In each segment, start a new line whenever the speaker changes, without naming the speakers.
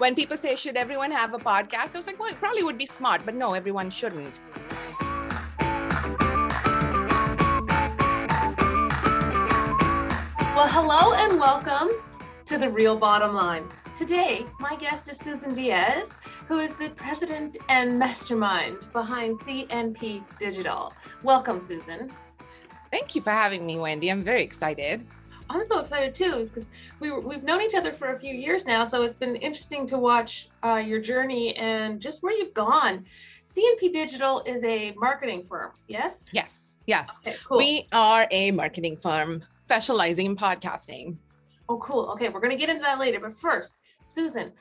when people say, should everyone have a podcast? I was like, well, it probably would be smart, but no, everyone shouldn't.
Well, hello and welcome to The Real Bottom Line. Today, my guest is Susan Diaz, who is the president and mastermind behind CNP Digital. Welcome, Susan.
Thank you for having me, Wendy. I'm very excited.
I'm so excited too, because we've known each other for a few years now, so it's been interesting to watch your journey and just where you've gone. CNP Digital is a marketing firm, yes?
Yes.
Okay, cool.
We are a marketing firm specializing in podcasting.
Oh, cool. Okay, we're going to get into that later. But first, Susan,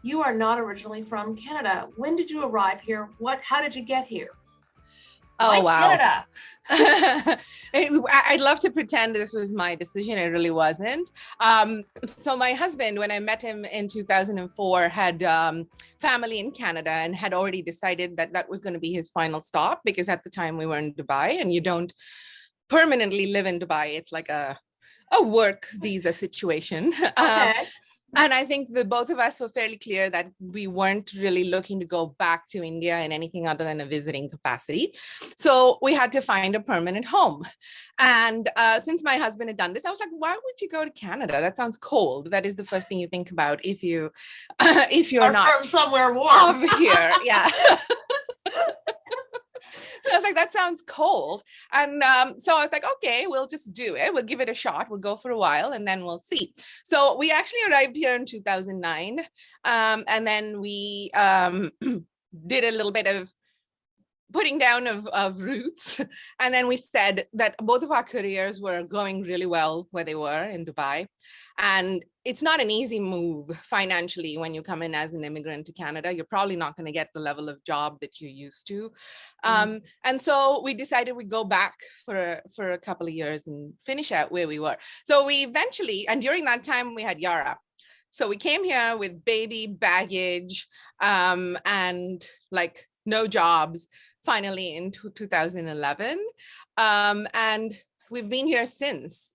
you are not originally from Canada. When did you arrive here? How did you get here?
Oh, wow.
Canada.
I'd love to pretend this was my decision. It really wasn't. So my husband, when I met him in 2004, had family in Canada and had already decided that that was going to be his final stop, because at the time we were in Dubai, and you don't permanently live in Dubai. It's like a work visa situation.
Okay.
And I think the both of us were fairly clear that we weren't really looking to go back to India in anything other than a visiting capacity. So we had to find a permanent home. And since my husband had done this, I was like, why would you go to Canada? That sounds cold. That is the first thing you think about if you're not
from somewhere warm
over here. Yeah. So I was like, that sounds cold. And so I was like, okay, we'll just do it. We'll give it a shot. We'll go for a while and then we'll see. So we actually arrived here in 2009. And then we did a little bit of putting down of roots. And then we said that both of our careers were going really well where they were in Dubai. And it's not an easy move financially when you come in as an immigrant to Canada. You're probably not going to get the level of job that you're used to. And so we decided we'd go back for a couple of years and finish out where we were. So we eventually, and during that time we had Yara. So we came here with baby baggage and like no jobs, finally in 2011. And we've been here since.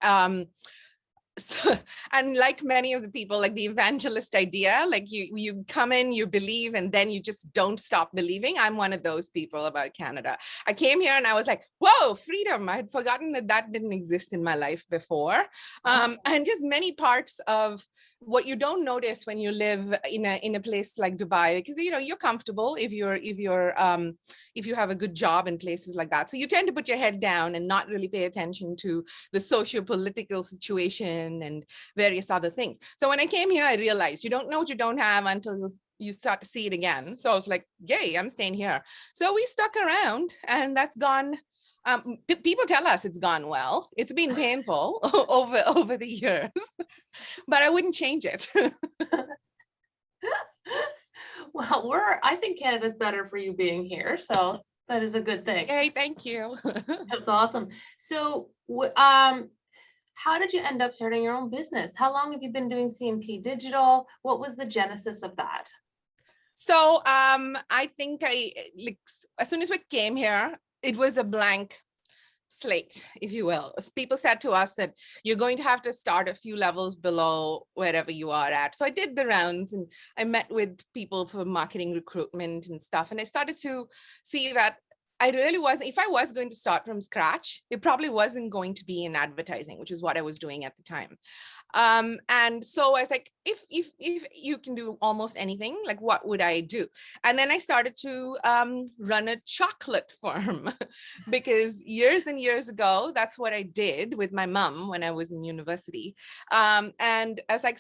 So, and like many of the people, like the evangelist idea, like you come in, you believe, and then you just don't stop believing. I'm one of those people about Canada. I came here and I was like, whoa, freedom. I had forgotten that didn't exist in my life before. And just many parts of what you don't notice when you live in a place like Dubai, because you're comfortable if you have a good job in places like that. So you tend to put your head down and not really pay attention to the socio-political situation and various other things. So when I came here, I realized you don't know what you don't have until you start to see it again. So I was like, yay, I'm staying here. So we stuck around, and that's gone. People tell us it's gone well. It's been painful over the years, but I wouldn't change it.
Well, I think Canada's better for you being here, so that is a good thing.
Hey, thank you.
That's awesome. So how did you end up starting your own business? How long have you been doing CNP Digital? What was the genesis of that?
So I think as soon as we came here, it was a blank slate, if you will. People said to us that you're going to have to start a few levels below wherever you are at. So I did the rounds and I met with people for marketing recruitment and stuff. And I started to see that I really wasn't, if I was going to start from scratch, it probably wasn't going to be in advertising, which is what I was doing at the time. And so I was like, if you can do almost anything, like what would I do? And then I started to run a chocolate farm because years and years ago, that's what I did with my mom when I was in university. And I was like,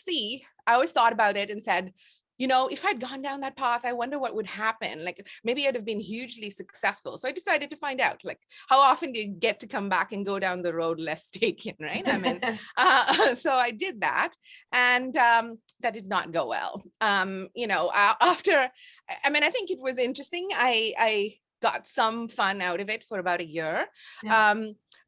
I always thought about it and said, if I'd gone down that path, I wonder what would happen. Like maybe I'd have been hugely successful. So I decided to find out, like, how often do you get to come back and go down the road less taken, right? I mean, so I did that, and that did not go well. After, I think it was interesting. I got some fun out of it for about a year. Yeah.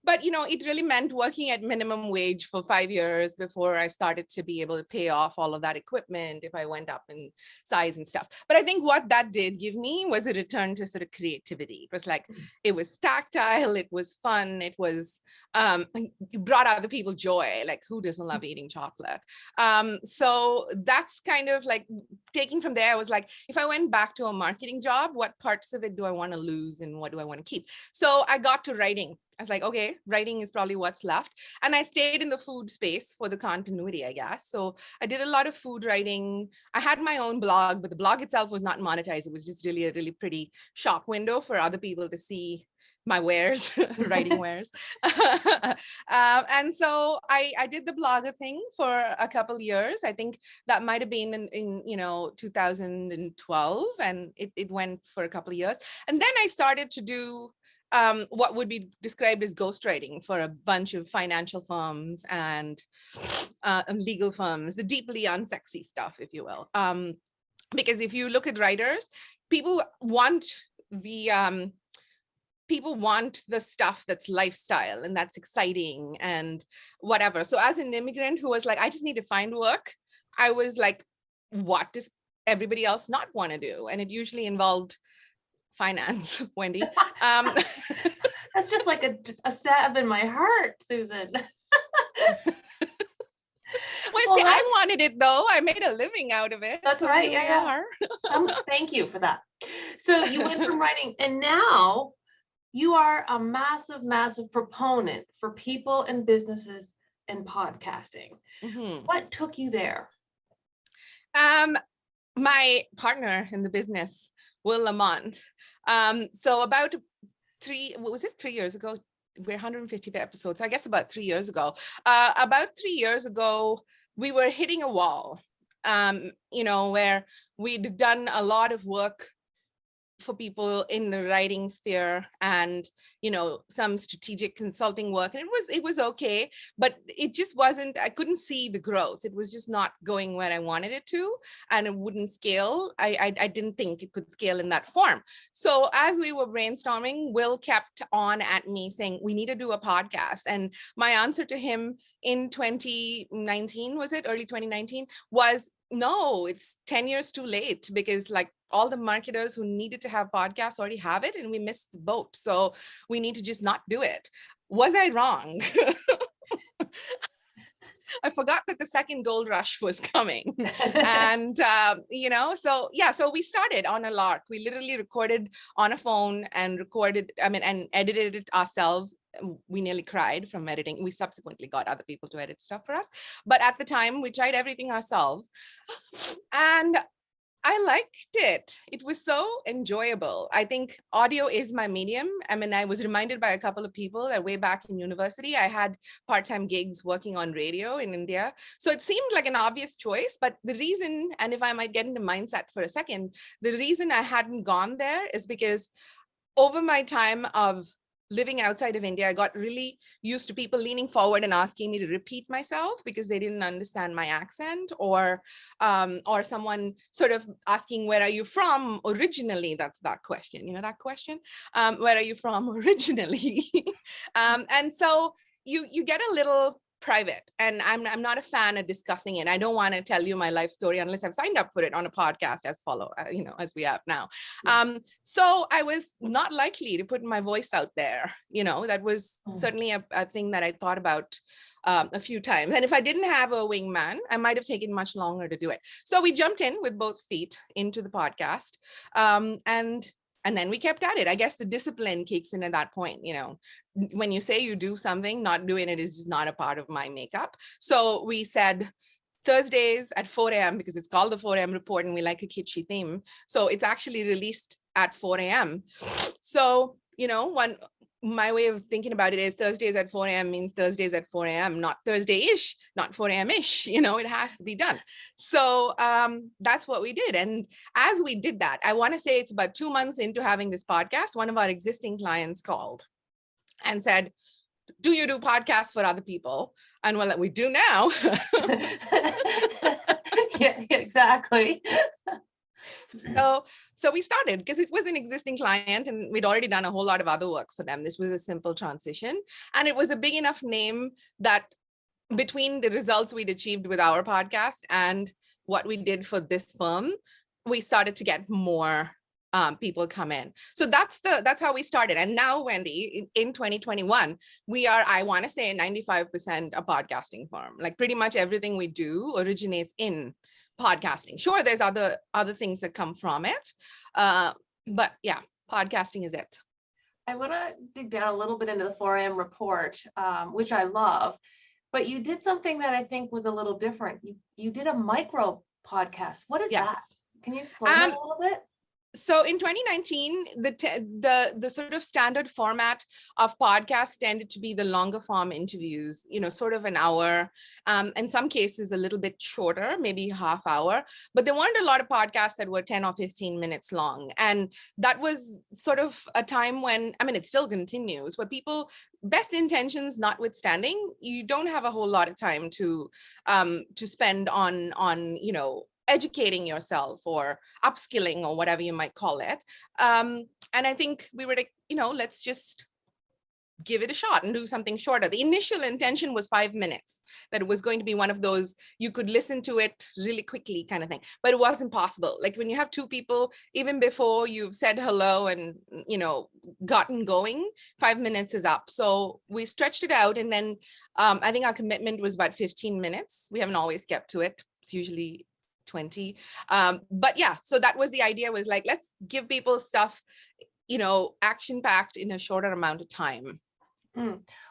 but it really meant working at minimum wage for 5 years before I started to be able to pay off all of that equipment if I went up in size and stuff. But I think what that did give me was a return to sort of creativity. It was like, it was tactile, it was fun, it was it brought other people joy. Like, who doesn't love eating chocolate? So that's kind of like taking from there. I was like, if I went back to a marketing job, what parts of it do I want to lose and what do I want to keep? So I got to writing. I was like, okay, writing is probably what's left. And I stayed in the food space for the continuity, I guess. So I did a lot of food writing. I had my own blog, but the blog itself was not monetized. It was just really a really pretty shop window for other people to see my wares, writing wares. And so I did the blogger thing for a couple years. I think that might have been in 2012, and it went for a couple of years. And then I started to do what would be described as ghostwriting for a bunch of financial firms and legal firms, the deeply unsexy stuff, if you will. Because if you look at writers, people want the stuff that's lifestyle and that's exciting and whatever. So as an immigrant who was like, I just need to find work, I was like, what does everybody else not want to do? And it usually involved finance, Wendy.
That's just like a stab in my heart, Susan.
Well, see, I wanted it though. I made a living out of it.
That's so right. Yeah. Thank you for that. So you went from writing, and now you are a massive, massive proponent for people and businesses and podcasting. Mm-hmm. What took you there?
My partner in the business, Will Lamont. So about 3 years ago? We're 150 episodes. I guess about 3 years ago. About 3 years ago, we were hitting a wall, where we'd done a lot of work for people in the writing sphere and some strategic consulting work, and it was okay, but it just wasn't, I couldn't see the growth. It was just not going where I wanted it to, and it wouldn't scale. I didn't think it could scale in that form. So as we were brainstorming, Will kept on at me saying, we need to do a podcast. And my answer to him in 2019, was it early 2019, was no, it's 10 years too late, because like all the marketers who needed to have podcasts already have it, and we missed the boat. So we need to just not do it. Was I wrong? I forgot that the second gold rush was coming. And, so we started on a lark. We literally recorded on a phone and and edited it ourselves. We nearly cried from editing. We subsequently got other people to edit stuff for us. But at the time, we tried everything ourselves. And I liked it. It was so enjoyable. I think audio is my medium. I was reminded by a couple of people that way back in university, I had part-time gigs working on radio in India. So it seemed like an obvious choice, but the reason, and if I might get into mindset for a second, the reason I hadn't gone there is because over my time of living outside of India, I got really used to people leaning forward and asking me to repeat myself because they didn't understand my accent, or someone sort of asking, where are you from originally? That's that question, that question, where are you from originally? And so you get a little private, and I'm not a fan of discussing it. I don't want to tell you my life story unless I've signed up for it on a podcast as we have now. So I was not likely to put my voice out there. That was certainly a thing that I thought about a few times. And if I didn't have a wingman, I might have taken much longer to do it. So we jumped in with both feet into the podcast. And then we kept at it. I guess the discipline kicks in at that point. When you say you do something, not doing it is just not a part of my makeup. So we said Thursdays at 4 a.m. because it's called the 4 a.m. report and we like a kitschy theme. So it's actually released at 4 a.m. So, my way of thinking about it is Thursdays at 4 a.m. means Thursdays at 4 a.m., not Thursday-ish, not 4 a.m.-ish, it has to be done. So that's what we did. And as we did that, I want to say it's about 2 months into having this podcast, one of our existing clients called and said, do you do podcasts for other people? And we're like, we do now.
Yeah, exactly.
So we started because it was an existing client and we'd already done a whole lot of other work for them. This was a simple transition, and it was a big enough name that between the results we'd achieved with our podcast and what we did for this firm, we started to get more people come in. So that's how we started. And now, Wendy, in 2021, we are, I want to say, 95% a podcasting firm. Like pretty much everything we do originates in podcasting. Sure, there's other things that come from it, but yeah, podcasting is it.
I want to dig down a little bit into the 4 a.m. report, which I love, but you did something that I think was a little different. You did a micro podcast. What is that? Can you explain that a little bit?
So in 2019, the sort of standard format of podcasts tended to be the longer form interviews, sort of an hour, in some cases a little bit shorter, maybe half hour, but there weren't a lot of podcasts that were 10 or 15 minutes long. And that was sort of a time when, I mean, it still continues, but people, best intentions notwithstanding, you don't have a whole lot of time to spend on educating yourself or upskilling or whatever you might call it. And I think we were like, let's just give it a shot and do something shorter. The initial intention was 5 minutes, that it was going to be one of those, you could listen to it really quickly kind of thing, but it wasn't possible. Like when you have two people, even before you've said hello and, gotten going, 5 minutes is up. So we stretched it out. And then I think our commitment was about 15 minutes. We haven't always kept to it. It's usually 20. But yeah, so that was the idea, was like, let's give people stuff, action packed in a shorter amount of time.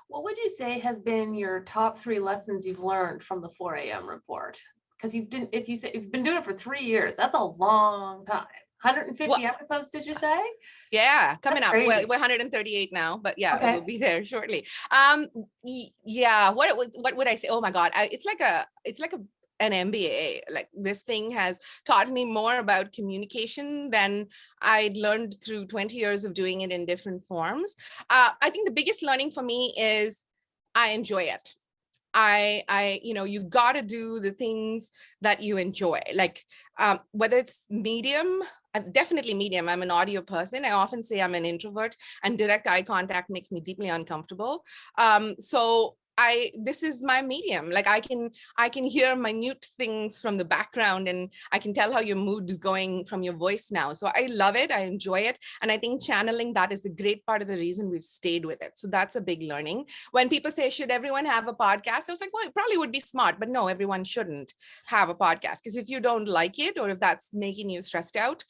What would you say has been your top 3 lessons you've learned from the 4 a.m. report? Because you've been doing it for 3 years, that's a long time. 150 episodes, did you say?
Yeah, coming up. We're 138 now, but yeah, okay. We'll be there shortly. Yeah, what would I say? Oh my God, it's like an MBA. Like this thing has taught me more about communication than I'd learned through 20 years of doing it in different forms. I think the biggest learning for me is I enjoy it. You got to do the things that you enjoy, like whether it's medium, definitely medium. I'm an audio person. I often say I'm an introvert, and direct eye contact makes me deeply uncomfortable. So this is my medium. Like I can hear minute things from the background, and I can tell how your mood is going from your voice now. So I love it. I enjoy it. And I think channeling that is a great part of the reason we've stayed with it. So that's a big learning. When people say, should everyone have a podcast? I was like, well, it probably would be smart, but no, everyone shouldn't have a podcast, because if you don't like it, or if that's making you stressed out,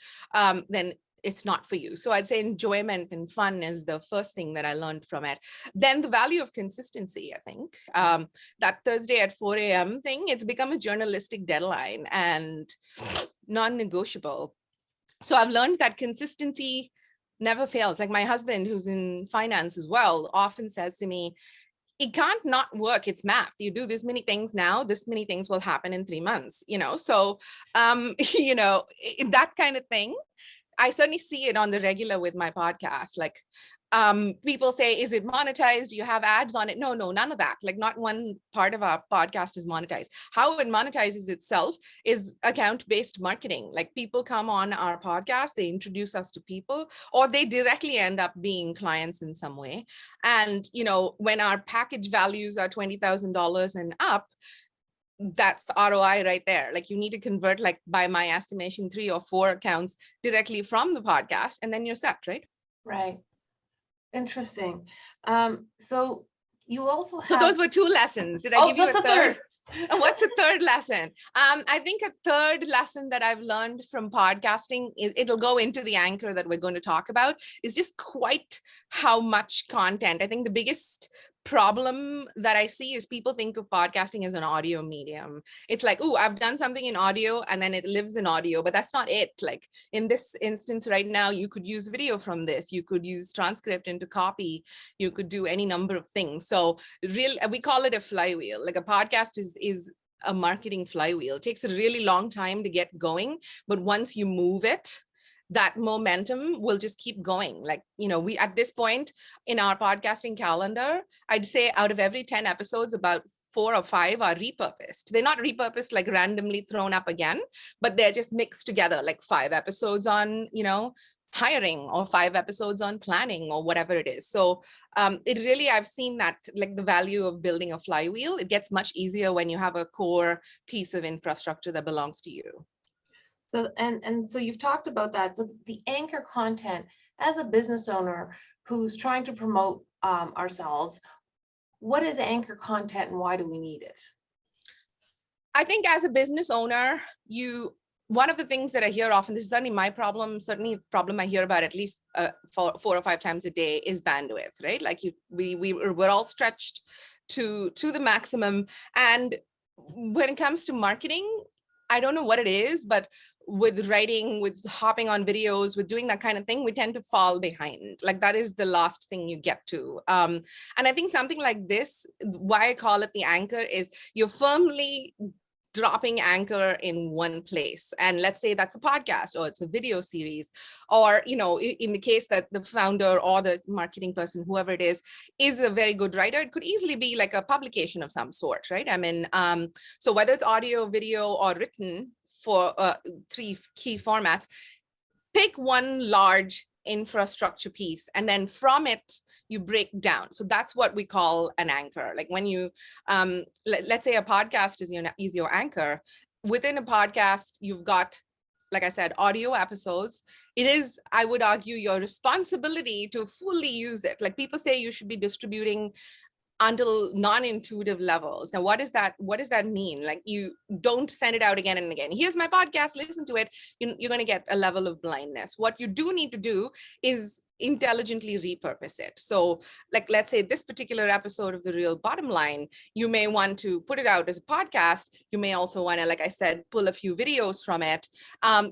then it's not for you. So I'd say enjoyment and fun is the first thing that I learned from it. Then the value of consistency, I think. That Thursday at 4 a.m. thing, it's become a journalistic deadline and non-negotiable. So I've learned that consistency never fails. Like my husband, who's in finance as well, often says to me, it can't not work. It's math. You do this many things now, this many things will happen in 3 months, So, that kind of thing. I certainly see it on the regular with my podcast. Like people say, is it monetized? Do you have ads on it? No, none of that. Like not one part of our podcast is monetized. How it monetizes itself is account-based marketing. Like people come on our podcast, they introduce us to people, or they directly end up being clients in some way. And, when our package values are $20,000 and up, that's the ROI right there. Like you need to convert, like by my estimation, 3 or 4 accounts directly from the podcast, and then you're set, right?
Right. Interesting. So you also have...
So those were 2 lessons. Did I give you a third? What's a third lesson? I think a third lesson that I've learned from podcasting is, it'll go into the anchor that we're going to talk about, is just quite how much content. I think the biggest problem that I see is people think of podcasting as an audio medium. It's like, oh, I've done something in audio and then it lives in audio, but that's not it. Like in this instance right now, you could use video from this, you could use transcript into copy, you could do any number of things. So we call it a flywheel. Like a podcast is a marketing flywheel. It takes a really long time to get going, but once you move it, that momentum will just keep going. Like, we, at this point in our podcasting calendar, I'd say out of every 10 episodes, about 4 or 5 are repurposed. They're not repurposed like randomly thrown up again, but they're just mixed together, like 5 episodes on, hiring, or 5 episodes on planning, or whatever it is. So it really, I've seen that, like, the value of building a flywheel, it gets much easier when you have a core piece of infrastructure that belongs to you.
So, and so you've talked about that. So the anchor content, as a business owner who's trying to promote ourselves, what is anchor content and why do we need it?
I think as a business owner, one of the things that I hear often, this is certainly my problem, certainly a problem I hear about at least 4 or 5 times a day, is bandwidth, right? Like we're all stretched to the maximum. And when it comes to marketing, I don't know what it is, but with writing, with hopping on videos, with doing that kind of thing, we tend to fall behind. Like that is the last thing you get to. And I think something like this, why I call it the anchor, is you're firmly dropping anchor in one place. And let's say that's a podcast, or it's a video series, or, in the case that the founder or the marketing person, whoever it is a very good writer, it could easily be like a publication of some sort, right? I mean, so whether it's audio, video, or written, for 3 key formats, pick one large infrastructure piece, and then from it you break down. So that's what we call an anchor. Like when you let's say a podcast is your anchor. Within a podcast, you've got, like I said, audio episodes. It is, I would argue, your responsibility to fully use it. Like people say you should be distributing until non-intuitive levels. Now, what does that mean? Like, you don't send it out again and again. Here's my podcast, listen to it. You're going to get a level of blindness. What you do need to do is intelligently repurpose it. So, like, let's say this particular episode of The Real Bottom Line, you may want to put it out as a podcast. You may also want to, like I said, pull a few videos from it.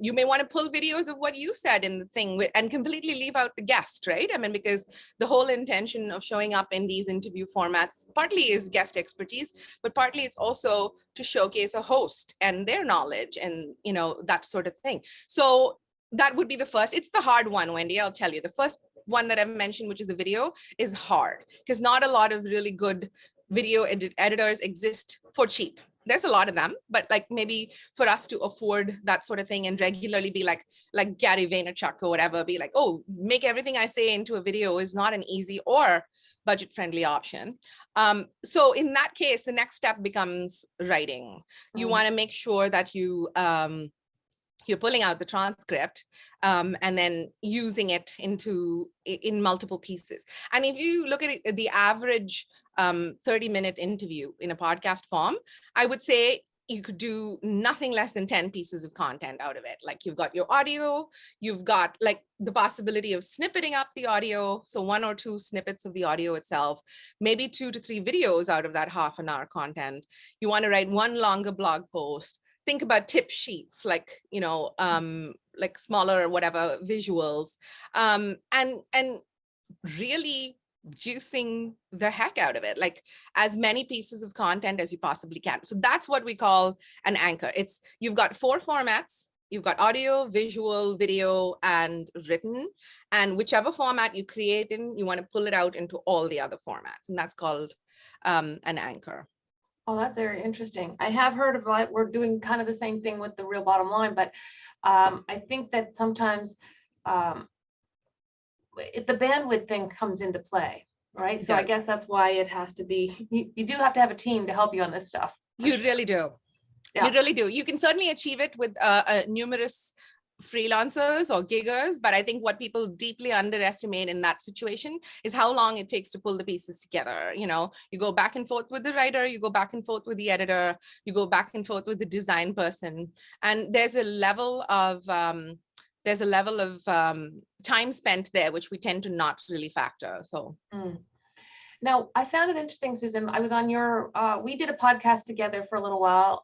You may want to pull videos of what you said in the thing and completely leave out the guest, right? I mean, because the whole intention of showing up in these interview formats partly is guest expertise, but partly it's also to showcase a host and their knowledge and, that sort of thing. So that would be the first. It's the hard one, Wendy, I'll tell you. The first one that I've mentioned, which is the video, is hard because not a lot of really good video editors exist for cheap. There's a lot of them, but like maybe for us to afford that sort of thing and regularly be like Gary Vaynerchuk or whatever, be like, oh, make everything I say into a video, is not an easy or budget-friendly option. So in that case, the next step becomes writing. You want to make sure that you're pulling out the transcript and then using it in multiple pieces. And if you look at it, the average 30-minute interview in a podcast form, I would say you could do nothing less than 10 pieces of content out of it. Like, you've got your audio, you've got like the possibility of snippeting up the audio. So 1 or 2 snippets of the audio itself, maybe 2 to 3 videos out of that half an hour content. You want to write 1 longer blog post. Think about tip sheets, like, like smaller, whatever, visuals, and really juicing the heck out of it, like as many pieces of content as you possibly can. So that's what we call an anchor. You've got 4 formats. You've got audio, visual, video, and written. And whichever format you create in, you want to pull it out into all the other formats. And that's called an anchor.
Oh, that's very interesting. I have heard of it. We're doing kind of the same thing with The Real Bottom Line, but I think that sometimes if the bandwidth thing comes into play, right? So I guess that's why it has to be, you do have to have a team to help you on this stuff.
You really do. Yeah. You really do. You can certainly achieve it with numerous freelancers or giggers, but I think what people deeply underestimate in that situation is how long it takes to pull the pieces together. You go back and forth with the writer, you go back and forth with the editor, you go back and forth with the design person, and there's a level of time spent there which we tend to not really factor. So
Now, I found it interesting, Susan. I was on we did a podcast together for a little while,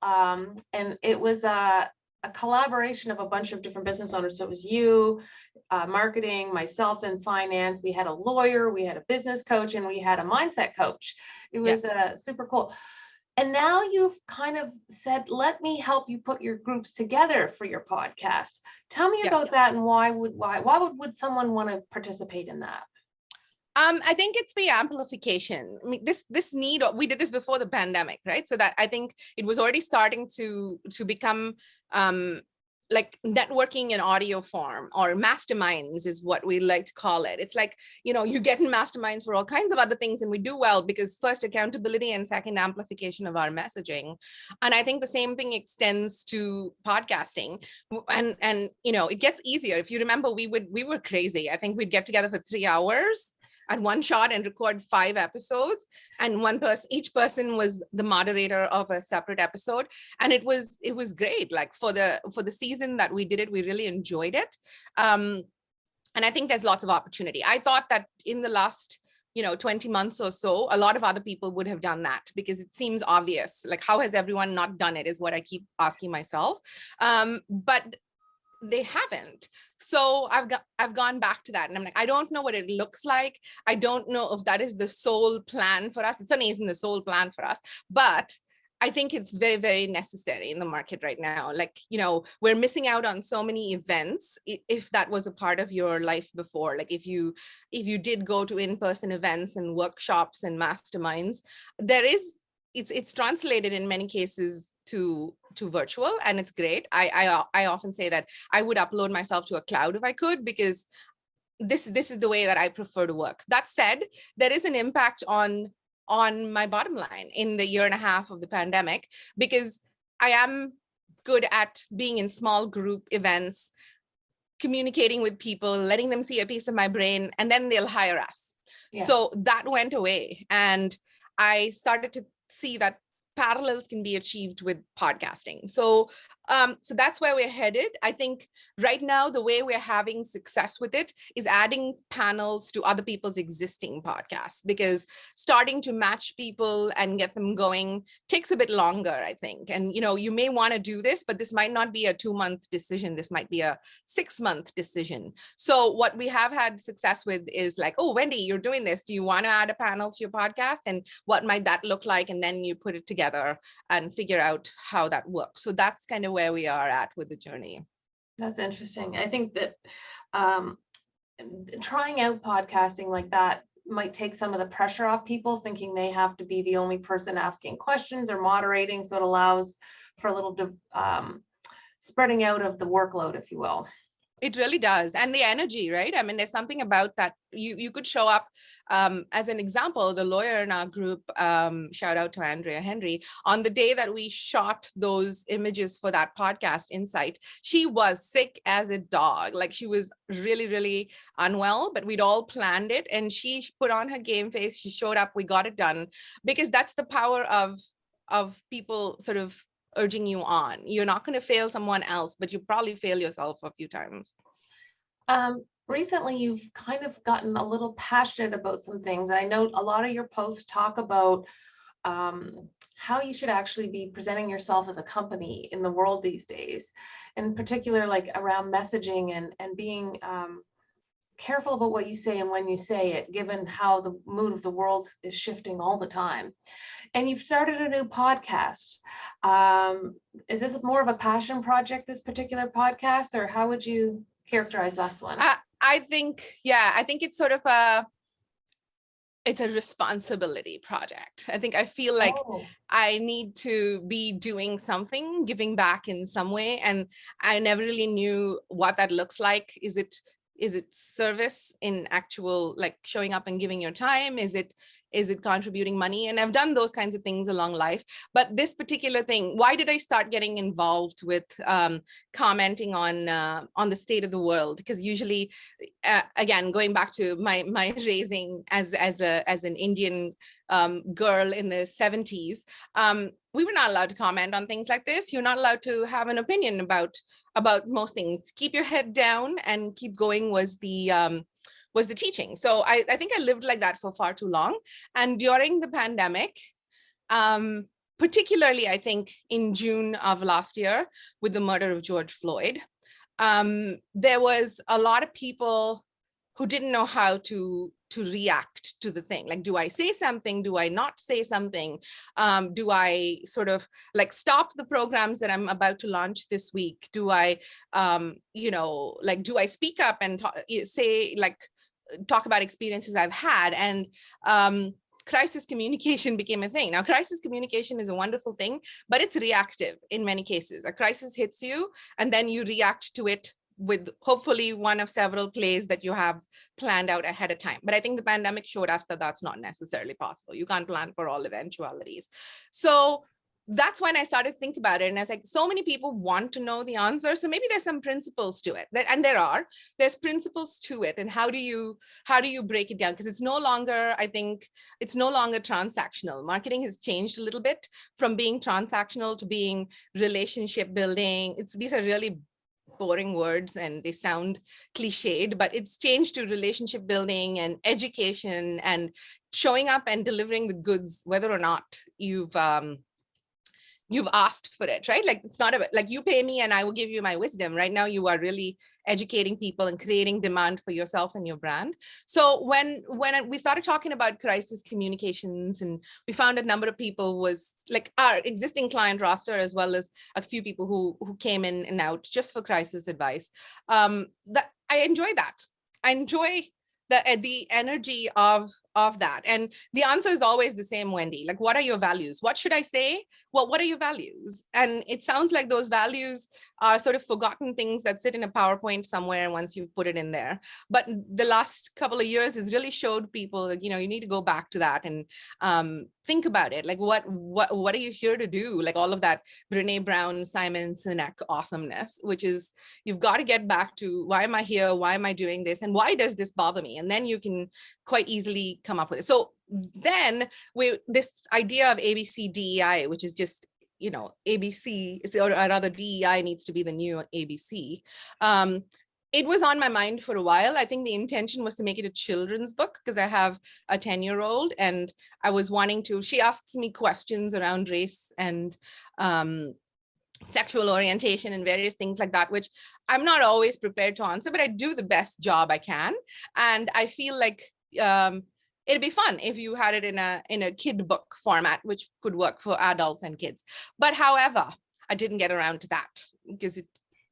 and it was a collaboration of a bunch of different business owners. So it was you, marketing, myself in finance. We had a lawyer, we had a business coach, and we had a mindset coach. It was super cool. And now you've kind of said, let me help you put your groups together for your podcast. Tell me about that, and why would someone want to participate in that?
I think it's the amplification. I mean, this need, we did this before the pandemic, right? So that I think it was already starting to become like networking in audio form, or masterminds is what we like to call it. It's like, you get in masterminds for all kinds of other things, and we do well because first, accountability, and second, amplification of our messaging. And I think the same thing extends to podcasting. And it gets easier. If you remember, we were crazy. I think we'd get together for 3 hours at one shot and record 5 episodes, and each person was the moderator of a separate episode. And it was great. Like for the season that we did it, we really enjoyed it. And I think there's lots of opportunity. I thought that in the last 20 months or so, a lot of other people would have done that, because it seems obvious. Like, how has everyone not done it is what I keep asking myself. But they haven't. So I've gone back to that, and I'm like, I don't know what it looks like. I don't know if that is the sole plan for us. It's certainly isn't the sole plan for us, but I think it's very, very necessary in the market right now. Like, we're missing out on so many events. If that was a part of your life before, like if you did go to in-person events and workshops and masterminds, it's translated in many cases to virtual, and it's great. I often say that I would upload myself to a cloud if I could, because this is the way that I prefer to work. That said, there is an impact on my bottom line in the year and a half of the pandemic, because I am good at being in small group events, communicating with people, letting them see a piece of my brain, and then they'll hire us. Yeah. So that went away, and I started to see that parallels can be achieved with podcasting. So that's where we're headed. I think right now, the way we're having success with it is adding panels to other people's existing podcasts, because starting to match people and get them going takes a bit longer, I think. And, you may want to do this, but this might not be a 2-month decision. This might be a 6-month decision. So what we have had success with is like, oh, Wendy, you're doing this. Do you want to add a panel to your podcast? And what might that look like? And then you put it together and figure out how that works. So that's kind of where we are at with the journey.
That's interesting. I think that trying out podcasting like that might take some of the pressure off people, thinking they have to be the only person asking questions or moderating. So it allows for a little spreading out of the workload, if you will.
It really does. And the energy, right? I mean, there's something about that. You could show up, as an example, the lawyer in our group, shout out to Andrea Henry, on the day that we shot those images for that podcast Insight, she was sick as a dog. Like, she was really, really unwell, but we'd all planned it, and she put on her game face. She showed up, we got it done, because that's the power of people sort of urging you on. You're not going to fail someone else, but you probably fail yourself a few times.
Recently, you've kind of gotten a little passionate about some things. I know a lot of your posts talk about how you should actually be presenting yourself as a company in the world these days, in particular, like around messaging and being careful about what you say and when you say it, given how the mood of the world is shifting all the time. And you've started a new podcast. Is this more of a passion project, this particular podcast, or how would you characterize this one?
I think it's sort of it's a responsibility project. I feel like I need to be doing something, giving back in some way. And I never really knew what that looks like. Is it service in actual, like, showing up and giving your time? Is it contributing money? And I've done those kinds of things along life. But this particular thing, why did I start getting involved with commenting on the state of the world? Because usually, again, going back to my raising as an Indian girl in the 70s, we were not allowed to comment on things like this. You're not allowed to have an opinion about most things. Keep your head down and keep going was the teaching. So I think I lived like that for far too long. And during the pandemic, particularly, I think in June of last year, with the murder of George Floyd, there was a lot of people who didn't know how to react to the thing. Like, do I say something? Do I not say something? Do I sort of like stop the programs that I'm about to launch this week? Do I, do I speak up and say, like, talk about experiences I've had. And crisis communication became a thing. Now, crisis communication is a wonderful thing, but it's reactive in many cases. A crisis hits you, and then you react to it with hopefully one of several plays that you have planned out ahead of time. But I think the pandemic showed us that that's not necessarily possible. You can't plan for all eventualities. So that's when I started to think about it. And I was like, so many people want to know the answer. So maybe there's some principles to it. And there's principles to it. And how do you break it down? Because it's no longer, I think, it's no longer transactional. Marketing has changed a little bit from being transactional to being relationship building. These are really boring words and they sound cliched, but it's changed to relationship building and education and showing up and delivering the goods, whether or not you've asked for it, right? Like, it's not about like you pay me and I will give you my wisdom. Right now, you are really educating people and creating demand for yourself and your brand. So when we started talking about crisis communications, and we found a number of people was like our existing client roster, as well as a few people who came in and out just for crisis advice. That I enjoy that. I enjoy the energy of that. And the answer is always the same, Wendy. Like, what are your values? What should I say? Well, what are your values? And it sounds like those values are sort of forgotten things that sit in a PowerPoint somewhere once you've put it in there. But the last couple of years has really showed people that, you know, you need to go back to that and think about it. Like, what are you here to do? Like all of that Brene Brown, Simon Sinek awesomeness, which is, you've got to get back to, why am I here? Why am I doing this? And why does this bother me? And then you can quite easily come up with it. So then this idea of ABC DEI, which is just, you know, ABC, or rather DEI needs to be the new ABC. It was on my mind for a while. I think the intention was to make it a children's book because I have a 10-year-old, and I was wanting to, she asks me questions around race and sexual orientation and various things like that, which I'm not always prepared to answer, but I do the best job I can. And I feel like it'd be fun if you had it in a kid book format, which could work for adults and kids. But however, I didn't get around to that because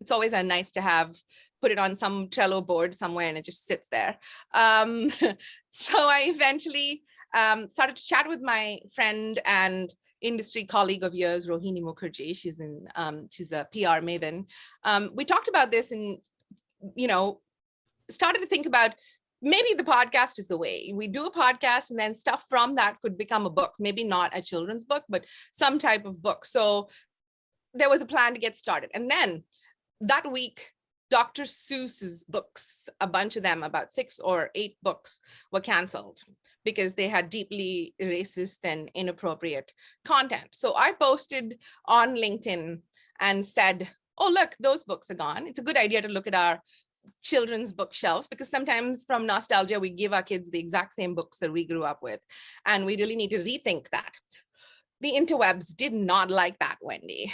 it's always a nice to have, put it on some Trello board somewhere and it just sits there. So I eventually started to chat with my friend and industry colleague of yours, Rohini Mukherjee. She's a PR maven. We talked about this and, you know, started to think about, maybe the podcast is the way. We do a podcast and then stuff from that could become a book, maybe not a children's book, but some type of book. So there was a plan to get started. And then that week, Dr. Seuss's books, a bunch of them, about 6 or 8 books, were canceled because they had deeply racist and inappropriate content. So I posted on LinkedIn and said, oh, look, those books are gone. It's a good idea to look at our children's bookshelves, because sometimes from nostalgia, we give our kids the exact same books that we grew up with. And we really need to rethink that. The interwebs did not like that, Wendy.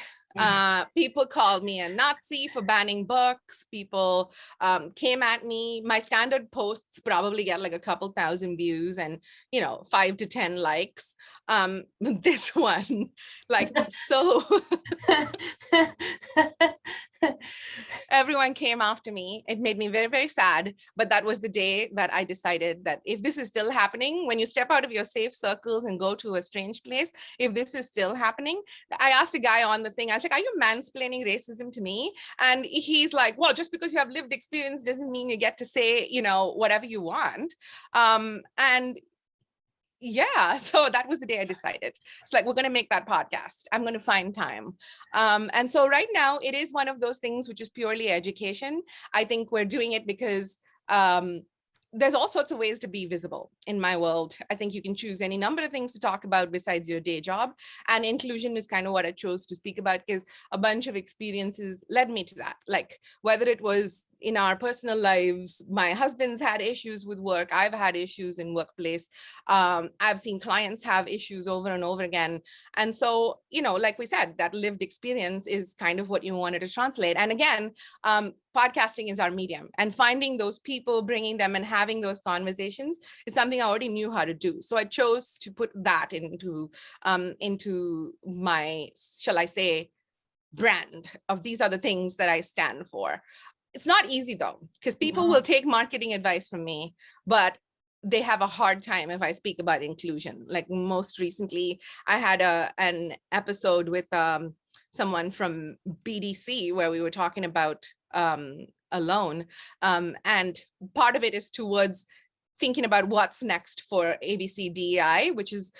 People called me a Nazi for banning books. People came at me. My standard posts probably get like a couple thousand views and, you know, 5 to 10 likes. This one, like, so everyone came after me. It made me very, very sad. But that was the day that I decided that if this is still happening, when you step out of your safe circles and go to a strange place, if this is still happening, I asked a guy on the thing, I was like, are you mansplaining racism to me? And he's like, well, just because you have lived experience doesn't mean you get to say, you know, whatever you want. And yeah, so that was the day I decided. It's like, we're going to make that podcast. I'm going to find time. And so right now it is one of those things which is purely education. I think we're doing it because there's all sorts of ways to be visible in my world. I think you can choose any number of things to talk about besides your day job. And inclusion is kind of what I chose to speak about, because a bunch of experiences led me to that. Like, whether it was in our personal lives, my husband's had issues with work, I've had issues in workplace. I've seen clients have issues over and over again. And so, you know, like we said, that lived experience is kind of what you wanted to translate. And again, podcasting is our medium, and finding those people, bringing them and having those conversations is something I already knew how to do. So I chose to put that into my, shall I say, brand of these are the things that I stand for. It's not easy though, because people
Mhm.
will take marketing advice from me, but they have a hard time if I speak about inclusion. Like most recently, I had an episode with someone from BDC where we were talking about alone. And part of it is towards thinking about what's next for ABC DEI, which is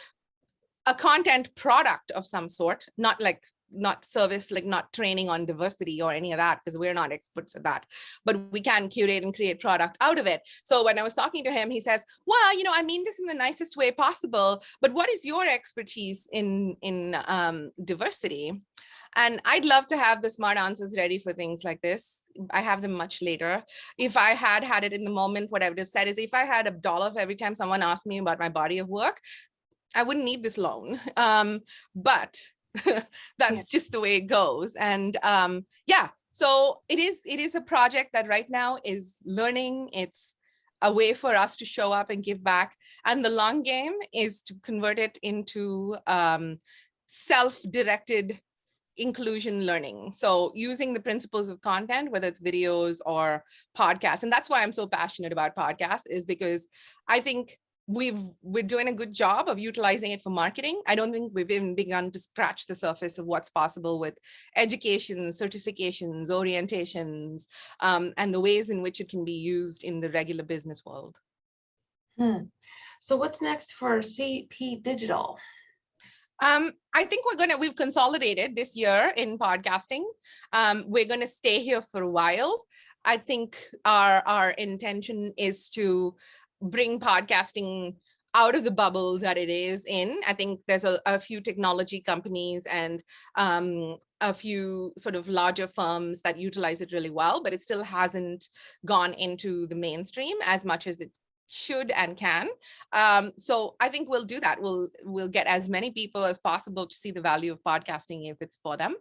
a content product of some sort, not service, like not training on diversity or any of that, because we're not experts at that, but we can curate and create product out of it. So when I was talking to him, he says, well, I mean this in the nicest way possible, but what is your expertise in diversity? And I'd love to have the smart answers ready for things like this. I have them much later. If I had it in the moment, what I would have said is, if I had $1 for every time someone asked me about my body of work, I wouldn't need this loan. But that's just the way it goes. And yeah, so it is a project that right now is learning. It's a way for us to show up and give back. And the long game is to convert it into self-directed inclusion learning. So using the principles of content, whether it's videos or podcasts. And that's why I'm so passionate about podcasts, is because I think we're doing a good job of utilizing it for marketing. I don't think we've even begun to scratch the surface of what's possible with education, certifications, orientations, and the ways in which it can be used in the regular business world.
So what's next for CP Digital?
I think we've consolidated this year in podcasting. We're going to stay here for a while. I think our intention is to bring podcasting out of the bubble that it is in. I think there's a few technology companies and a few sort of larger firms that utilize it really well, but it still hasn't gone into the mainstream as much as it should and can. So I think we'll do that. We'll get as many people as possible to see the value of podcasting if it's for them.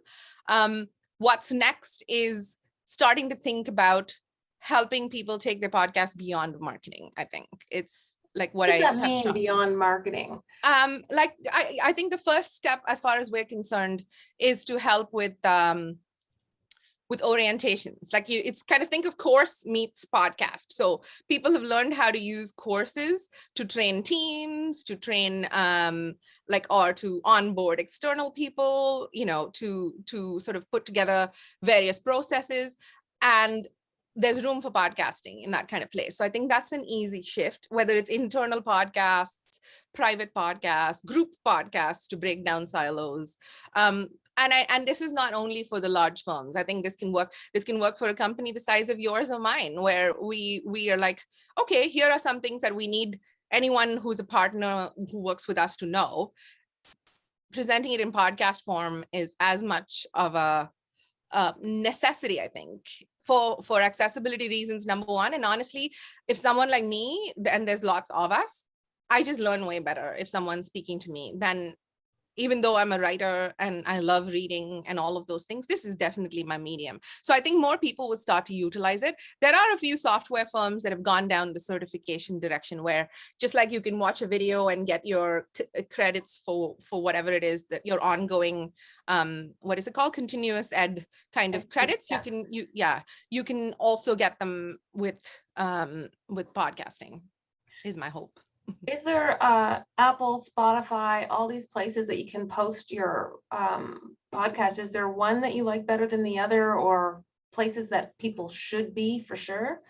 What's next is starting to think about helping people take their podcast beyond marketing. I think it's like what I touched on.
Beyond marketing?
Like I think the first step, as far as we're concerned, is to help with orientations. Like it's kind of think of course meets podcast. So people have learned how to use courses to train teams, to train or to onboard external people, to sort of put together various processes. And there's room for podcasting in that kind of place. So I think that's an easy shift, whether it's internal podcasts, private podcasts, group podcasts to break down silos. And this is not only for the large firms. I think this can work for a company the size of yours or mine, where we are like, okay, here are some things that we need anyone who's a partner who works with us to know. Presenting it in podcast form is as much of a necessity, I think, for accessibility reasons, number one. And honestly, if someone like me, and there's lots of us, I just learn way better if someone's speaking to me than, even though I'm a writer and I love reading and all of those things, this is definitely my medium. So I think more people will start to utilize it. There are a few software firms that have gone down the certification direction, where just like you can watch a video and get your credits for whatever it is that your ongoing, what is it called? Continuous ed kind of credits. Yeah. You can also get them with podcasting, is my hope.
Is there Apple, Spotify, all these places that you can post your podcast? Is there one that you like better than the other, or places that people should be for sure?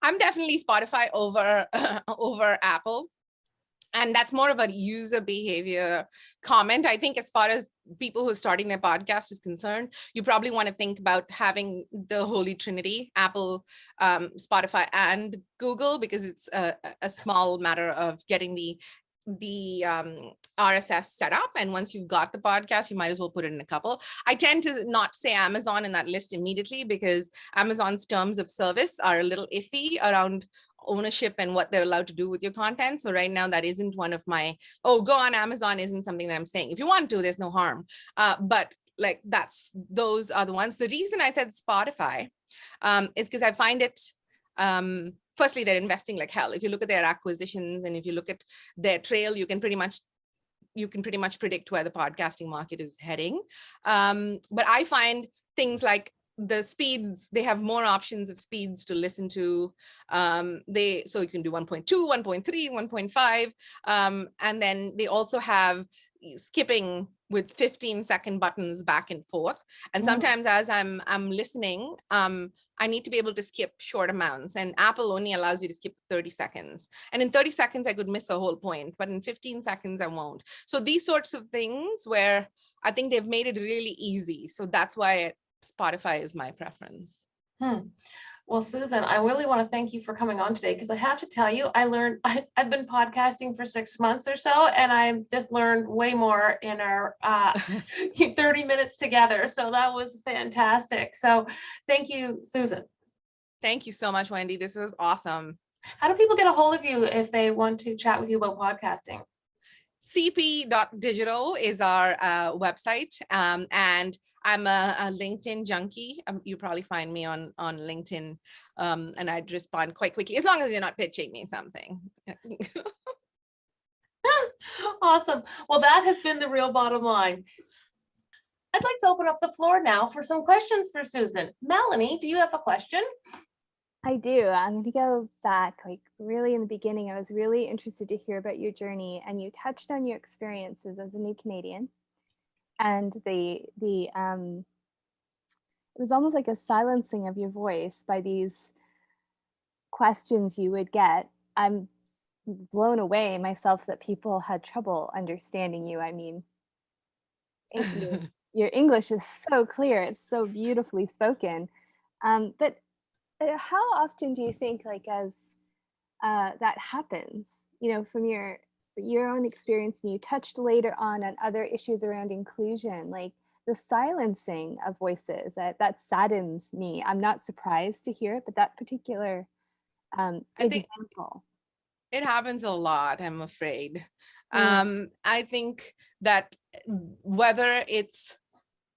I'm definitely Spotify over over Apple. And that's more of a user behavior comment. I think as far as people who are starting their podcast is concerned, you probably want to think about having the holy trinity, Apple, Spotify, and Google, because it's a small matter of getting the RSS set up. And once you've got the podcast, you might as well put it in a couple. I tend to not say Amazon in that list immediately, because Amazon's terms of service are a little iffy around ownership and what they're allowed to do with your content. So right now that isn't one of my, go on Amazon isn't something that I'm saying. If you want to, there's no harm. But like those are the ones. The reason I said Spotify is because I find it, firstly, they're investing like hell. If you look at their acquisitions and if you look at their trail, you can pretty much predict where the podcasting market is heading. But I find things like the speeds, they have more options of speeds to listen to. So you can do 1.2, 1.3, 1.5. And then they also have skipping with 15-second buttons back and forth. And sometimes as I'm listening, I need to be able to skip short amounts, and Apple only allows you to skip 30 seconds. And in 30 seconds, I could miss a whole point, but in 15 seconds, I won't. So these sorts of things where I think they've made it really easy. So that's why Spotify is my preference.
Well, Susan, I really want to thank you for coming on today, because I have to tell you, I've been podcasting for 6 months or so, and I've just learned way more in our 30 minutes together. So that was fantastic. So thank you, Susan.
Thank you so much, Wendy. This is awesome.
How do people get a hold of you if they want to chat with you about podcasting?
cp.digital is our website, and I'm a LinkedIn junkie. You probably find me on LinkedIn, and I'd respond quite quickly, as long as you're not pitching me something.
Awesome. Well, that has been The Real Bottom Line. I'd like to open up the floor now for some questions for Susan. Melanie, do you have a question?
I do. I'm going to go back, like really in the beginning. I was really interested to hear about your journey, and you touched on your experiences as a new Canadian, and it was almost like a silencing of your voice by these questions you would get. I'm blown away myself that people had trouble understanding you. I mean, your English is so clear. It's so beautifully spoken. But how often do you think, like, as that happens, from your own experience, and you touched later on other issues around inclusion, like the silencing of voices, that saddens me. I'm not surprised to hear it, but that particular example.
It happens a lot, I'm afraid. I think that whether it's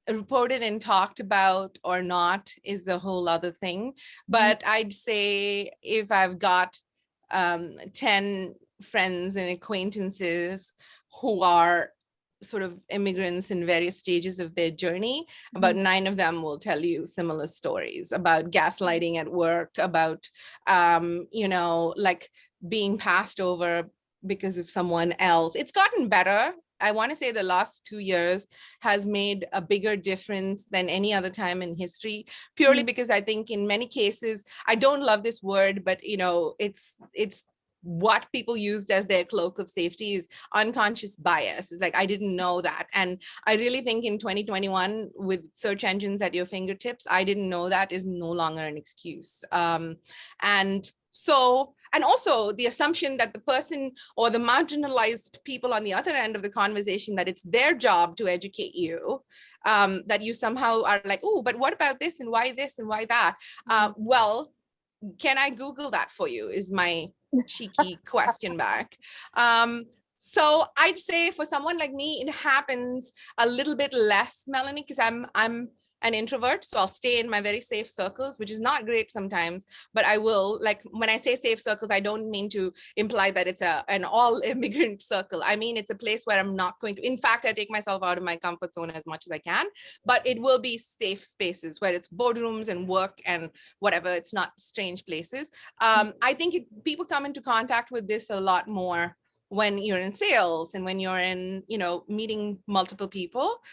reported and talked about or not is a whole other thing. But I'd say if I've got 10 friends and acquaintances who are sort of immigrants in various stages of their journey, about 9 of them will tell you similar stories about gaslighting at work, about like being passed over because of someone else. It's gotten better. I want to say the last 2 years has made a bigger difference than any other time in history, purely because I think in many cases, I don't love this word, but it's what people used as their cloak of safety is unconscious bias. It's like, I didn't know that. And I really think in 2021, with search engines at your fingertips, I didn't know that is no longer an excuse. And also the assumption that the person or the marginalized people on the other end of the conversation, that it's their job to educate you, that you somehow are like, oh, but what about this and why that? Well, can I Google that for you is my cheeky question back. So I'd say for someone like me, it happens a little bit less, Melanie, because I'm an introvert, so I'll stay in my very safe circles, which is not great sometimes, but I will. Like, when I say safe circles, I don't mean to imply that it's an all immigrant circle. I mean, it's a place where I'm not going to, in fact, I take myself out of my comfort zone as much as I can, but it will be safe spaces where it's boardrooms and work and whatever. It's not strange places. I think people come into contact with this a lot more when you're in sales and when you're in, meeting multiple people.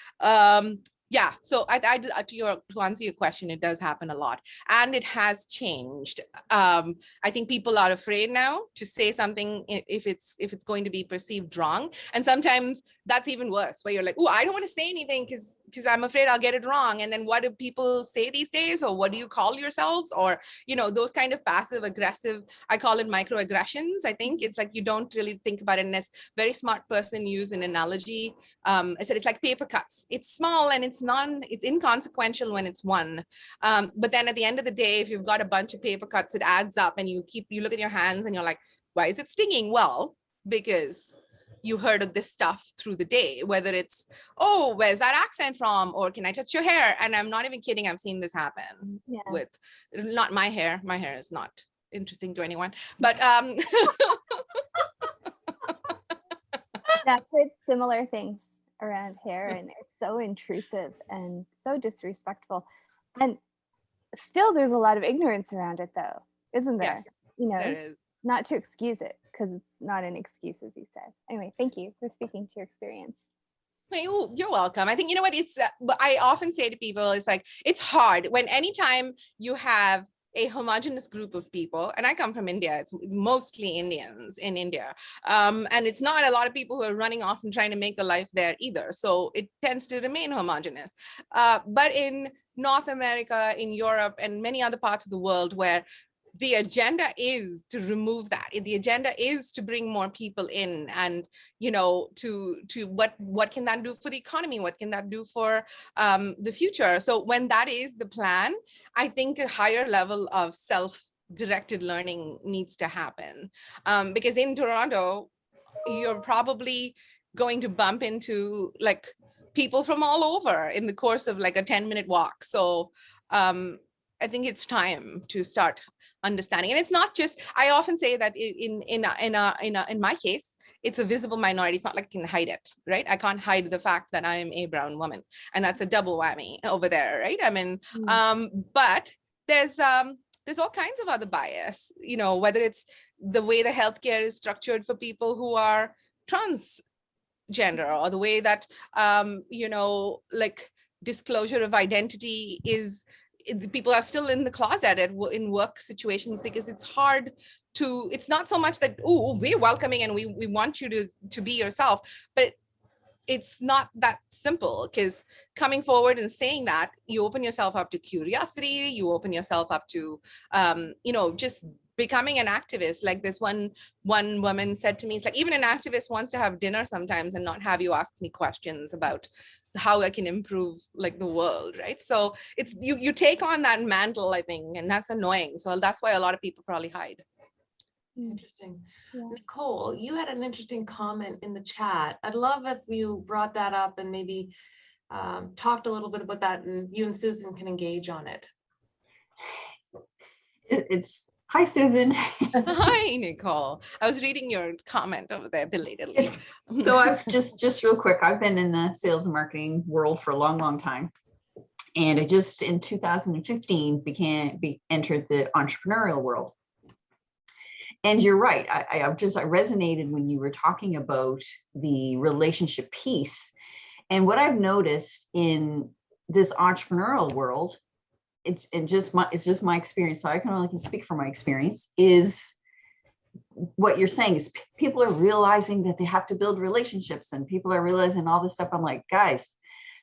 Yeah, so to answer your question, it does happen a lot, and it has changed. I think people are afraid now to say something if it's going to be perceived wrong, and sometimes that's even worse, where you're like, oh, I don't want to say anything because I'm afraid I'll get it wrong. And then what do people say these days, or what do you call yourselves, or those kind of passive aggressive, I call it microaggressions. I think it's like you don't really think about it. And this very smart person used an analogy. I said it's like paper cuts. It's small and it's inconsequential when it's one, but then at the end of the day, if you've got a bunch of paper cuts, it adds up, and you look at your hands and you're like, why is it stinging? Well, because you heard of this stuff through the day, whether it's, oh, where's that accent from, or can I touch your hair? And I'm not even kidding, I've seen this happen with not my hair. My hair is not interesting to anyone, but
I've heard similar things around hair, and it's so intrusive and so disrespectful. And still there's a lot of ignorance around it though, isn't there?
Yes,
You know,
there is.
not to excuse it, because it's not an excuse, as you said. Anyway, thank you for speaking to your experience.
You're welcome. I think, you know what, it's, I often say to people, it's like, it's hard when anytime you have a homogenous group of people, and I come from India, it's mostly Indians in India. And it's not a lot of people who are running off and trying to make a life there either. So it tends to remain homogenous. But in North America, in Europe, and many other parts of the world where the agenda is to remove that, the agenda is to bring more people in, and you know, to what can that do for the economy, what can that do for the future. So when that is the plan, I think a higher level of self-directed learning needs to happen, because in Toronto you're probably going to bump into like people from all over in the course of like a 10-minute walk. So I think it's time to start understanding. And it's not just, I often say that in my case, it's a visible minority. It's not like I can hide it, right? I can't hide the fact that I am a brown woman, and that's a double whammy over there, right? I mean, but there's all kinds of other bias, you know, whether it's the way the healthcare is structured for people who are transgender, or the way that you know, like disclosure of identity is, people are still in the closet in work situations, because it's hard to, it's not so much that, oh, we're welcoming and we want you to be yourself, but it's not that simple, because coming forward and saying that, you open yourself up to curiosity, you open yourself up to you know, just becoming an activist. Like this one woman said to me, it's like, even an activist wants to have dinner sometimes and not have you ask me questions about how I can improve like the world, right? So it's you take on that mantle, I think, and that's annoying. So that's why a lot of people probably hide.
Interesting.
Yeah.
Nicole, you had an interesting comment in the chat. I'd love if you brought that up and maybe talked a little bit about that, and you and Susan can engage on it.
It's hi, Susan.
Hi, Nicole. I was reading your comment over there belatedly.
So I've just real quick, I've been in the sales and marketing world for a long time. And I just in 2015 entered the entrepreneurial world. And you're right. I resonated when you were talking about the relationship piece. And what I've noticed in this entrepreneurial world, it's just my experience. So I can only speak from my experience, is what you're saying is people are realizing that they have to build relationships, and people are realizing all this stuff. I'm like, guys,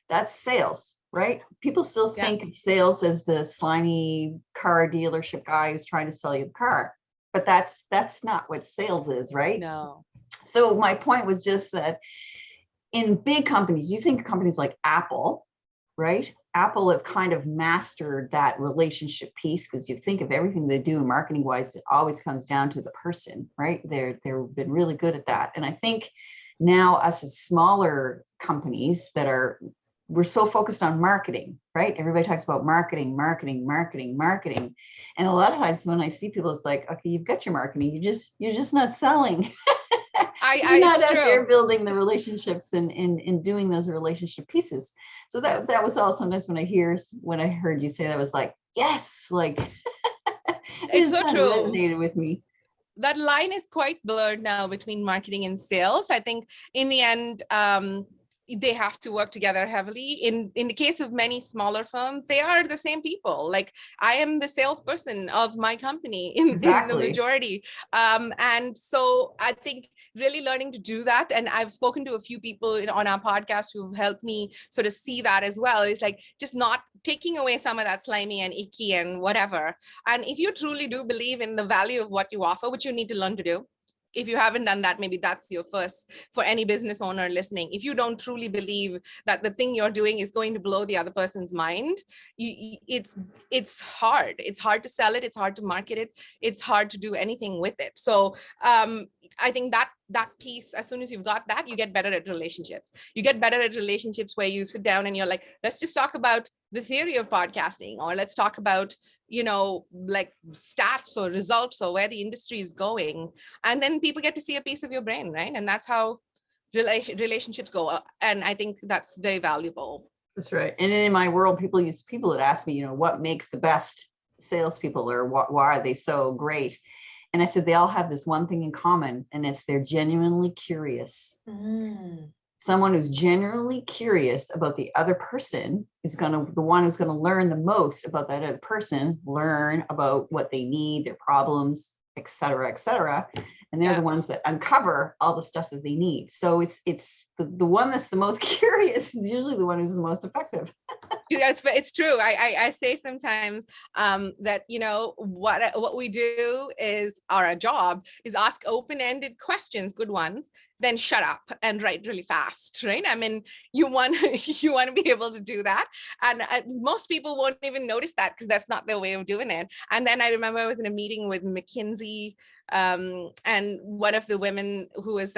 that's sales, right? People still think of sales as the slimy car dealership guy who's trying to sell you the car. But that's not what sales is, right?
No.
So my point was just that in big companies, you think of companies like Apple, right? Apple have kind of mastered that relationship piece, because you think of everything they do marketing wise, it always comes down to the person, right? They've been really good at that. And I think now us as smaller companies we're so focused on marketing, right? Everybody talks about marketing. And a lot of times when I see people, it's like, okay, you've got your marketing, you're just not selling. You're not out there building the relationships and doing those relationship pieces. So that was all sometimes when I heard you say that, was like, yes, like
it's so true.
Resonated with me.
That line is quite blurred now between marketing and sales. I think in the end, they have to work together heavily. In the case of many smaller firms, they are the same people. Like I am the salesperson of my company in the majority. And so I think really learning to do that. And I've spoken to a few people on our podcast who've helped me sort of see that as well. It's like just not taking away some of that slimy and icky and whatever. And if you truly do believe in the value of what you offer, which you need to learn to do, if you haven't done that, maybe that's your first, for any business owner listening. If you don't truly believe that the thing you're doing is going to blow the other person's mind, it's hard. It's hard to sell it. It's hard to market it. It's hard to do anything with it. So I think that piece, as soon as you've got that, you get better at relationships. You get better at relationships where you sit down and you're like, let's just talk about the theory of podcasting, or let's talk about, like stats or results or where the industry is going. And then people get to see a piece of your brain, right? And that's how relationships go. And I think that's very valuable.
That's right. And in my world, people would ask me, what makes the best salespeople, or why are they so great? And I said, they all have this one thing in common, and it's they're genuinely curious. Someone who's genuinely curious about the other person is the one who's going to learn the most about that other person, learn about what they need, their problems, et cetera, et cetera. And they're the ones that uncover all the stuff that they need. So it's the one that's the most curious is usually the one who's the most effective.
It's true. I say sometimes that, what we do is our job is ask open-ended questions, good ones, then shut up and write really fast, right? I mean, you want to be able to do that. And most people won't even notice that because that's not their way of doing it. And then I remember I was in a meeting with McKinsey, and one of the women who was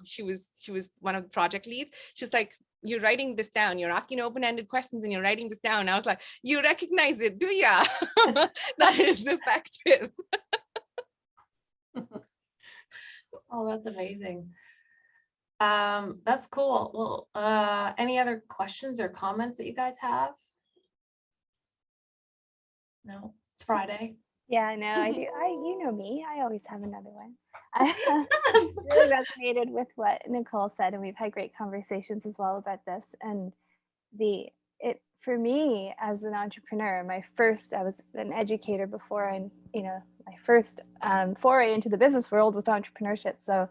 she was one of the project leads. She's like, you're writing this down, you're asking open-ended questions and you're writing this down. And I was like, you recognize it, do ya? That is effective.
Oh, that's amazing. That's cool. Well, any other questions or comments that you guys have? No, it's Friday.
Yeah, no, I do. You know me, I always have another one. I really resonated with what Nicole said, and we've had great conversations as well about this. And for me as an entrepreneur, I was an educator before, and my first foray into the business world was entrepreneurship. So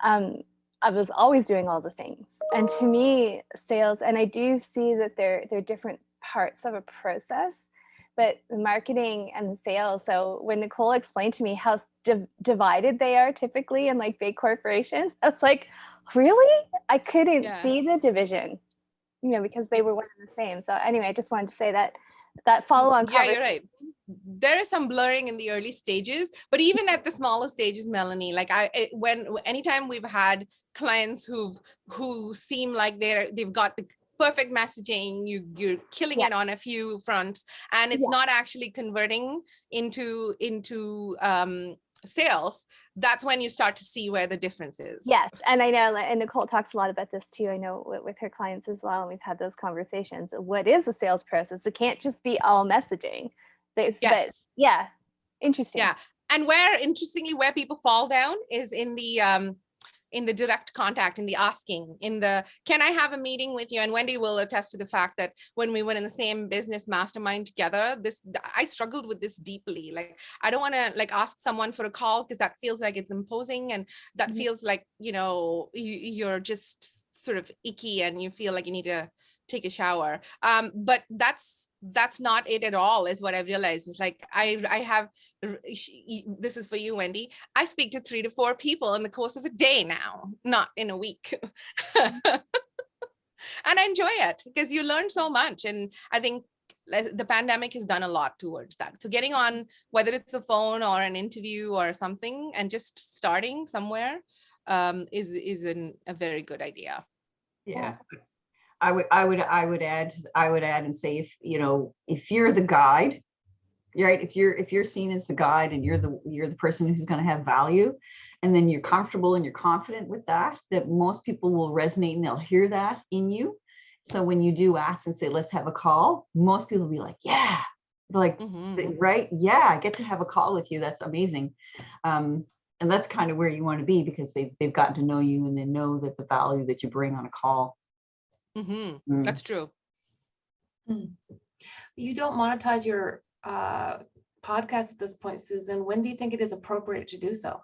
I was always doing all the things. And to me, sales, and I do see that they're different parts of a process, but the marketing and the sales. So when Nicole explained to me how divided they are typically in like big corporations, I was like, really? I couldn't see the division, because they were one and the same. So anyway, I just wanted to say that follow-on.
Yeah, you're right. There is some blurring in the early stages, but even at the smaller stages, Melanie, like anytime we've had clients who seem like they've got the perfect messaging, you're killing it on a few fronts, and it's not actually converting into sales, that's when you start to see where the difference is.
Yes, and I know, and Nicole talks a lot about this too. I know with her clients as well, and we've had those conversations. What is a sales process? It can't just be all messaging. Yes. But yeah, interesting.
Yeah, and where people fall down is in the direct contact, in the asking, can I have a meeting with you? And Wendy will attest to the fact that when we went in the same business mastermind together, I struggled with this deeply. Like, I don't want to ask someone for a call because that feels like it's imposing, and that feels like, you're just sort of icky and you feel like you need to take a shower. But that's not it at all, is what I've realized. It's like I have, this is for you, Wendy, I speak to 3 to 4 people in the course of a day now, not in a week. And I enjoy it because you learn so much. And I think the pandemic has done a lot towards that. So getting on, whether it's a phone or an interview or something, and just starting somewhere is a very good idea.
Yeah. I would add and say, if you're the guide, right? If you're seen as the guide and you're the person who's going to have value, and then you're comfortable and you're confident with that most people will resonate and they'll hear that in you. So when you do ask and say, let's have a call, most people will be like, yeah, like, right. Yeah. I get to have a call with you. That's amazing. And that's kind of where you want to be, because they've gotten to know you and they know that the value that you bring on a call.
That's true.
You don't monetize your podcast at this point, Susan. When do you think it is appropriate to do so?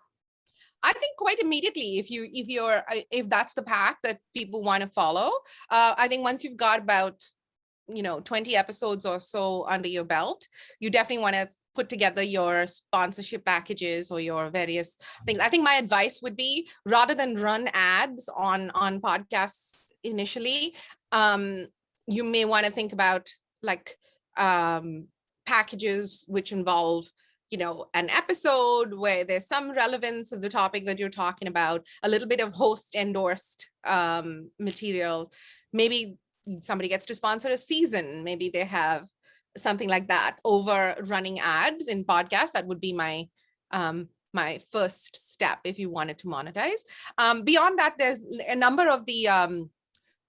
I think quite immediately, if that's the path that people want to follow. I think once you've got about 20 episodes or so under your belt, you definitely want to put together your sponsorship packages or your various things. I think my advice would be, rather than run ads on podcasts initially, you may want to think about packages which involve an episode where there's some relevance of the topic that you're talking about, a little bit of host endorsed material. Maybe somebody gets to sponsor a season, maybe they have something like that over running ads in podcasts. That would be my my first step if you wanted to monetize. Beyond that, there's a number of the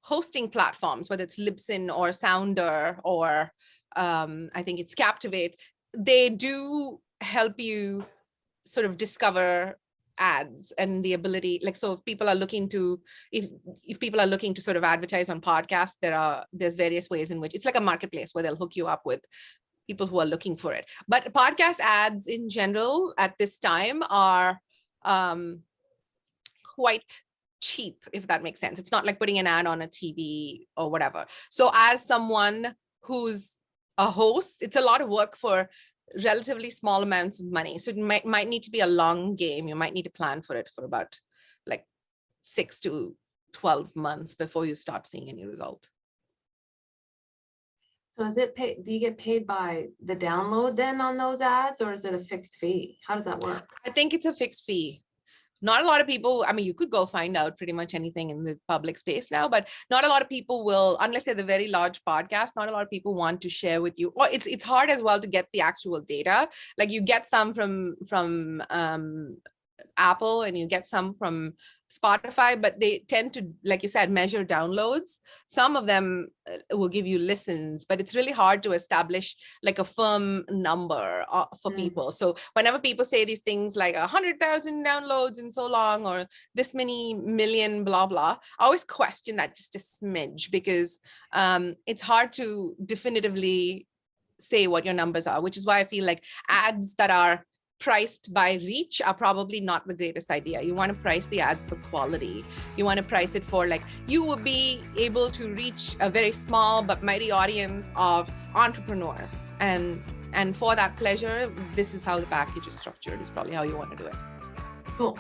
hosting platforms, whether it's Libsyn or Sounder or I think it's Captivate, they do help you sort of discover ads and the ability, like, so if people are looking to, if people are looking to sort of advertise on podcasts, there's various ways in which it's like a marketplace where they'll hook you up with people who are looking for it. But podcast ads in general at this time are quite cheap, if that makes sense. It's not like putting an ad on a TV or whatever. So as someone who's a host, it's a lot of work for relatively small amounts of money. So it might need to be a long game. You might need to plan for it for about like 6 to 12 months before you start seeing any result.
So is it paid? Do you get paid by the download then on those ads, or is it a fixed fee? How does that work?
I think it's a fixed fee. Not a lot of people, I mean, you could go find out pretty much anything in the public space now, but not a lot of people will, unless they're the very large podcast, not a lot of people want to share with you. Or it's hard as well to get the actual data. Like you get some from Apple and you get some from Spotify, but they tend to, like you said, measure downloads. Some of them will give you listens, but it's really hard to establish like a firm number for people. So whenever people say these things like 100,000 downloads in so long, or this many million, blah, blah, I always question that just a smidge, because it's hard to definitively say what your numbers are, which is why I feel like ads that are priced by reach are probably not the greatest idea. You want to price the ads for quality. You want to price it for like, you will be able to reach a very small but mighty audience of entrepreneurs. And for that pleasure, this is how the package is structured, is probably how you want to do it.
Cool.